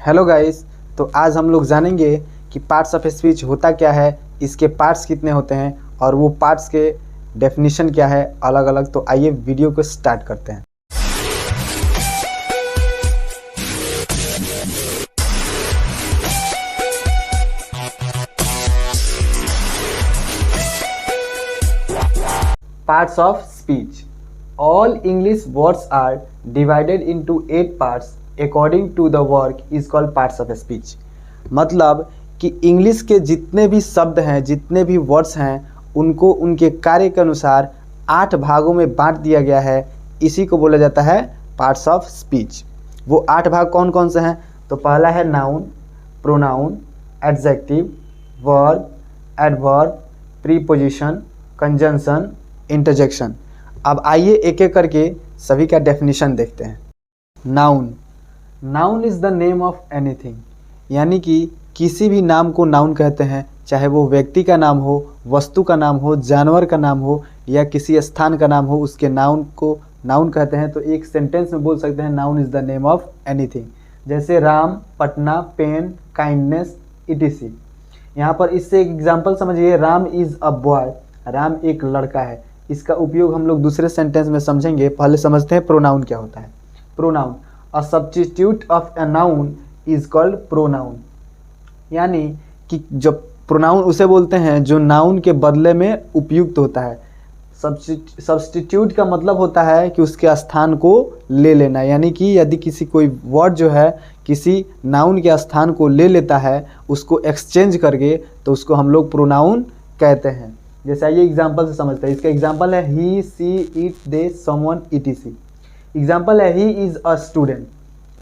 Hello guys. तो आज हम लोग जानेंगे कि पार्ट्स ऑफ स्पीच होता क्या है, इसके पार्ट्स कितने होते हैं और वो पार्ट्स के डेफिनेशन क्या है अलग अलग। तो आइए वीडियो को स्टार्ट करते हैं। Parts of speech. All English words are divided into 8 parts according to the work is called parts of speech. मतलब कि इंग्लिश के जितने भी शब्द हैं, जितने भी वर्ड्स हैं, उनको उनके कार्य के अनुसार 8 भागों में बांट दिया गया है। इसी को बोला जाता है पार्ट्स ऑफ स्पीच। वो 8 भाग कौन कौन से हैं? तो पहला है noun, pronoun, adjective, verb, adverb, preposition, conjunction, interjection. अब आइए एक एक करके सभी का डेफिनेशन देखते हैं। Noun, noun is the name of anything, यानी कि किसी भी नाम को नाउन कहते हैं, चाहे वो व्यक्ति का नाम हो, वस्तु का नाम हो, जानवर का नाम हो या किसी स्थान का नाम हो, उसके नाउन को नाउन कहते हैं। तो एक सेंटेंस में बोल सकते हैं noun is the name of anything. जैसे Ram, Patna, pen, kindness, etc. यहाँ पर इससे एक एग्जाम्पल समझिए, Ram is a boy, Ram एक लड़का है। इसका उपयोग हम लोग दूसरे सेंटेंस में समझेंगे। पहले समझते हैं प्रोनाउन क्या होता है। Pronoun, a substitute of a noun is called pronoun, यानी कि जब प्रोनाउन उसे बोलते हैं जो नाउन के बदले में उपयुक्त होता है। सब्स्टिट्यूट का मतलब होता है कि उसके स्थान को ले लेना, यानी कि यदि किसी कोई वर्ड जो है किसी नाउन के स्थान को ले लेता है, उसको एक्सचेंज करके, तो उसको हम लोग प्रोनाउन कहते हैं। जैसे ये एग्जाम्पल से समझते हैं। इसका एग्जाम्पल है he, she, it, they, someone, etc. Example है he is a student.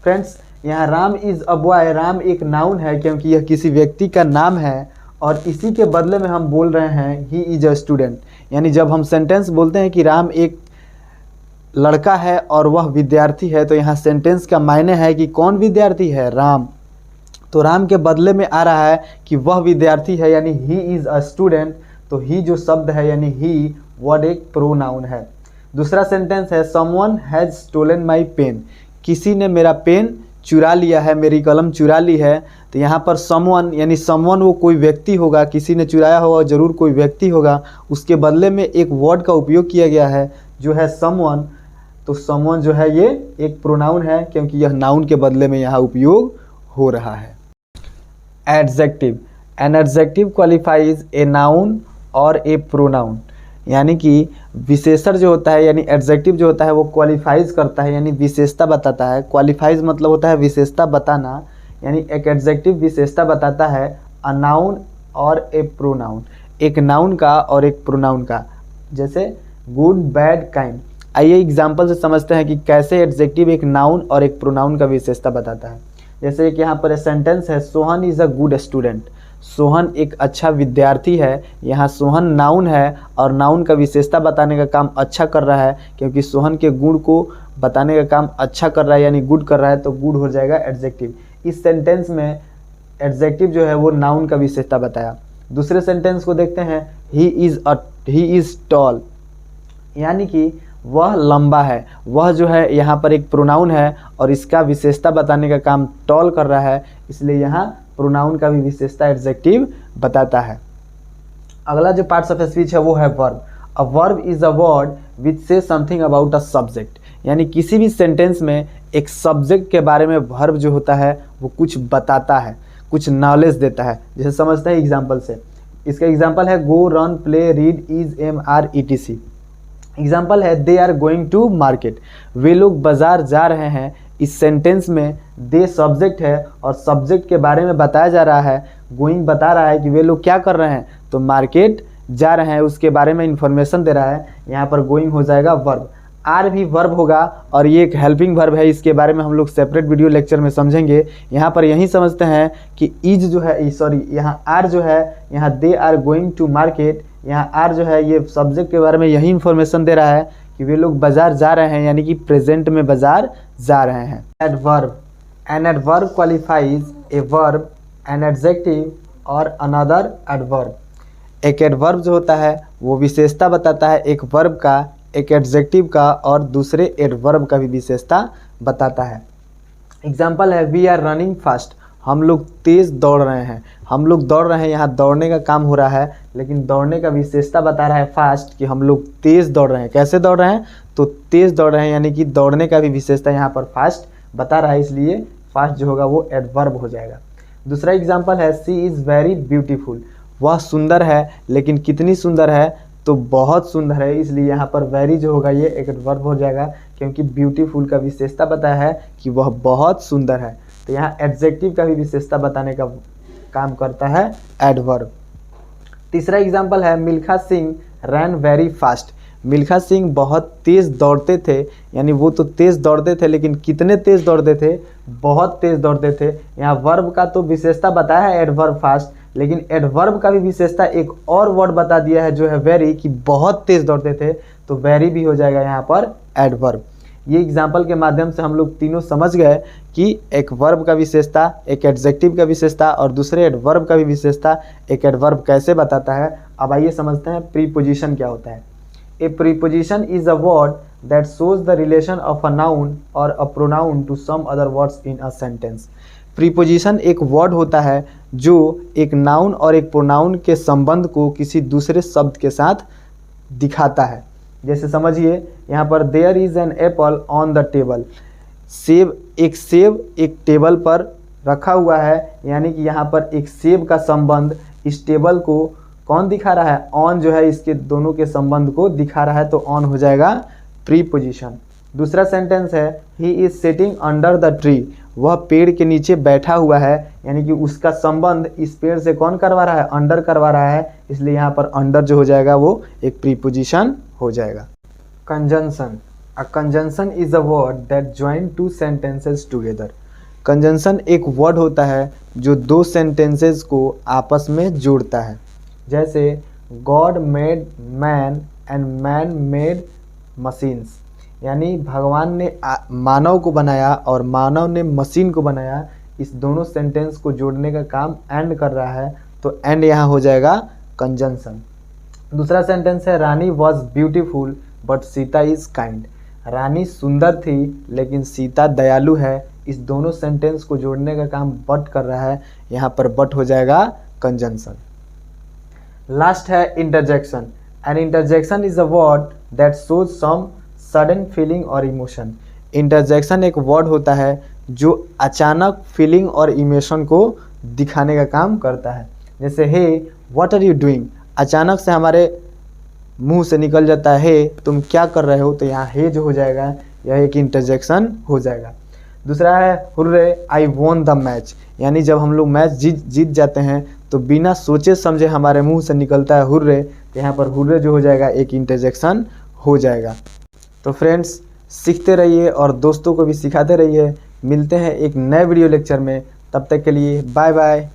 Friends, यहाँ Ram is a boy, Ram एक नाउन है क्योंकि यह किसी व्यक्ति का नाम है, और इसी के बदले में हम बोल रहे हैं ही इज़ अ स्टूडेंट। यानी जब हम सेंटेंस बोलते हैं कि राम एक लड़का है और वह विद्यार्थी है, तो यहाँ सेंटेंस का मायने है कि कौन विद्यार्थी है? राम। तो राम के बदले में आ रहा है कि वह विद्यार्थी है, यानी ही इज़ अ स्टूडेंट। तो ही जो शब्द है यानी ही वर्ड एक प्रोनाउन है। दूसरा सेंटेंस है someone has stolen my pen, किसी ने मेरा पेन चुरा लिया है, मेरी कलम चुरा ली है। तो यहाँ पर समवन यानी समवन वो कोई व्यक्ति होगा, किसी ने चुराया होगा, जरूर कोई व्यक्ति होगा। उसके बदले में एक वर्ड का उपयोग किया गया है जो है समवन। तो समवन जो है ये एक प्रोनाउन है क्योंकि यह नाउन के बदले में यहाँ उपयोग हो रहा है। Adjective, an adjective qualifies a noun और ए प्रोनाउन, यानी कि विशेषण जो होता है, यानी एडजेक्टिव जो होता है वो क्वालिफाइज करता है, यानी विशेषता बताता है। क्वालिफाइज मतलब होता है विशेषता बताना, यानी एक एडजेक्टिव विशेषता बताता है अ नाउन और ए प्रोनाउन, एक नाउन का और एक प्रोनाउन का। जैसे गुड, बैड, काइंड। आइए एग्जाम्पल से समझते हैं कि कैसे एडजेक्टिव एक नाउन और एक प्रोनाउन का विशेषता बताता है। जैसे एक यहाँ पर सेंटेंस है Sohan is a good student, Sohan एक अच्छा विद्यार्थी है। यहाँ सोहन नाउन है और नाउन का विशेषता बताने का काम अच्छा कर रहा है, क्योंकि सोहन के गुण को बताने का काम अच्छा कर रहा है, यानी गुड कर रहा है, तो गुड हो जाएगा एडजेक्टिव। इस सेंटेंस में एडजेक्टिव जो है वो नाउन का विशेषता बताया। दूसरे सेंटेंस को देखते हैं, ही इज़ टॉल, यानी कि वह लंबा है। वह जो है यहाँ पर एक प्रोनाउन है और इसका विशेषता बताने का काम टॉल कर रहा है, इसलिए यहाँ प्रोनाउन का भी विशेषता एडजेक्टिव बताता है। अगला जो पार्ट्स ऑफ स्पीच है वो है verb. A verb is a word which से समथिंग अबाउट अ सब्जेक्ट, यानी किसी भी सेंटेंस में एक सब्जेक्ट के बारे में वर्ब जो होता है वो कुछ बताता है, कुछ नॉलेज देता है। जैसे समझते हैं एग्जाम्पल से। इसका एग्जाम्पल है go, run, play, read, is, am, are, etc. Example है they are going to market, वे लोग बाजार जा रहे हैं। इस सेंटेंस में दे सब्जेक्ट है और सब्जेक्ट के बारे में बताया जा रहा है। गोइंग बता रहा है कि वे लोग क्या कर रहे हैं, तो मार्केट जा रहे हैं, उसके बारे में इंफॉर्मेशन दे रहा है। यहाँ पर गोइंग हो जाएगा वर्ब। आर भी वर्ब होगा और ये एक हेल्पिंग वर्ब है, इसके बारे में हम लोग सेपरेट वीडियो लेक्चर में समझेंगे। यहाँ पर यही समझते हैं कि इज जो है, सॉरी यहाँ आर जो है, यहाँ they are going to market, यहाँ आर जो है ये सब्जेक्ट के बारे में यही इंफॉर्मेशन दे रहा है कि वे लोग बाजार जा रहे हैं, यानी कि प्रेजेंट में बाजार जा रहे हैं। Adverb, an adverb qualifies a verb, an adjective और अनदर एडवर्ब। एक एडवर्ब जो होता है वो विशेषता बताता है एक वर्ब का, एक एडजेक्टिव का और दूसरे एडवर्ब का भी विशेषता बताता है। एग्जाम्पल है वी आर रनिंग फास्ट, हम लोग तेज़ दौड़ रहे हैं। हम लोग दौड़ रहे हैं, यहाँ दौड़ने का काम हो रहा है, लेकिन दौड़ने का विशेषता बता रहा है फास्ट, कि हम लोग तेज़ दौड़ रहे हैं। कैसे दौड़ रहे हैं? तो तेज़ दौड़ रहे हैं, यानी कि दौड़ने का भी विशेषता यहाँ पर फास्ट बता रहा है, इसलिए फास्ट जो होगा वो एडवर्ब हो जाएगा। दूसरा एग्जाम्पल है सी इज़ वेरी ब्यूटीफुल, वह सुंदर है, लेकिन कितनी सुंदर है? तो बहुत सुंदर है, इसलिए यहाँ पर वेरी जो होगा ये एक एडवर्ब हो जाएगा, क्योंकि ब्यूटीफुल का विशेषता बताया है कि वह बहुत सुंदर है। तो यहाँ एडजेक्टिव का भी विशेषता बताने का काम करता है एडवर्ब। तीसरा एग्जाम्पल है मिल्खा सिंह रैन वेरी फास्ट, मिल्खा सिंह बहुत तेज़ दौड़ते थे, यानी वो तो तेज़ दौड़ते थे, लेकिन कितने तेज़ दौड़ते थे? बहुत तेज़ दौड़ते थे। यहाँ वर्ब का तो विशेषता बताया है एडवर्ब फास्ट, लेकिन एडवर्ब का भी विशेषता एक और वर्ड बता दिया है जो है वेरी, कि बहुत तेज़ दौड़ते थे, तो वेरी भी हो जाएगा यहाँ पर एडवर्ब। ये एग्जाम्पल के माध्यम से हम लोग तीनों समझ गए कि एक वर्ब का विशेषता, एक एडजेक्टिव का विशेषता और दूसरे एडवर्ब का भी विशेषता एक एडवर्ब कैसे बताता है। अब आइए समझते हैं प्रीपोजिशन क्या होता है। A preposition is a word that shows the relation of a noun और a pronoun to some other words in a sentence. Preposition एक वर्ड होता है जो एक नाउन और एक प्रोनाउन के संबंध को किसी दूसरे शब्द के साथ दिखाता है। जैसे समझिए यहाँ पर there is an apple on the table, सेब एक टेबल पर रखा हुआ है, यानी कि यहाँ पर एक सेब का संबंध इस टेबल को कौन दिखा रहा है? ऑन जो है इसके दोनों के संबंध को दिखा रहा है, तो ऑन हो जाएगा प्रीपोजिशन। दूसरा सेंटेंस है he is sitting under the tree, वह पेड़ के नीचे बैठा हुआ है, यानी कि उसका संबंध इस पेड़ से कौन करवा रहा है? अंडर करवा रहा है, इसलिए यहाँ पर अंडर जो हो जाएगा वो एक प्रीपोजिशन हो जाएगा। Conjunction, a conjunction is a word that join two sentences together. Conjunction एक वर्ड होता है जो दो सेंटेंसेस को आपस में जोड़ता है। जैसे God made man and man made machines, यानी भगवान ने मानव को बनाया और मानव ने मशीन को बनाया। इस दोनों सेंटेंस को जोड़ने का काम एंड कर रहा है, तो एंड यहाँ हो जाएगा कंजंक्शन। दूसरा सेंटेंस है Rani was beautiful but Sita is kind, Rani सुंदर थी लेकिन सीता दयालु है। इस दोनों सेंटेंस को जोड़ने का काम बट कर रहा है, यहाँ पर बट हो जाएगा कंजंक्शन। लास्ट है interjection. An interjection is a word that shows some sudden feeling और इमोशन। इंटरजेक्शन एक वर्ड होता है जो अचानक फीलिंग और इमोशन को दिखाने का काम करता है। जैसे hey what are you doing, अचानक से हमारे मुंह से निकल जाता है हे तुम क्या कर रहे हो, तो यहाँ हे जो हो जाएगा यह एक इंटरजेक्शन हो जाएगा। दूसरा है hurray I won the match, यानी जब हम लोग मैच जीत जाते हैं तो बिना सोचे समझे हमारे मुंह से निकलता है हुर्रे, तो यहाँ पर हुर्रे जो हो जाएगा एक इंटरजेक्शन हो जाएगा। तो फ्रेंड्स सीखते रहिए और दोस्तों को भी सिखाते रहिए। मिलते हैं एक नए वीडियो लेक्चर में, तब तक के लिए बाय बाय।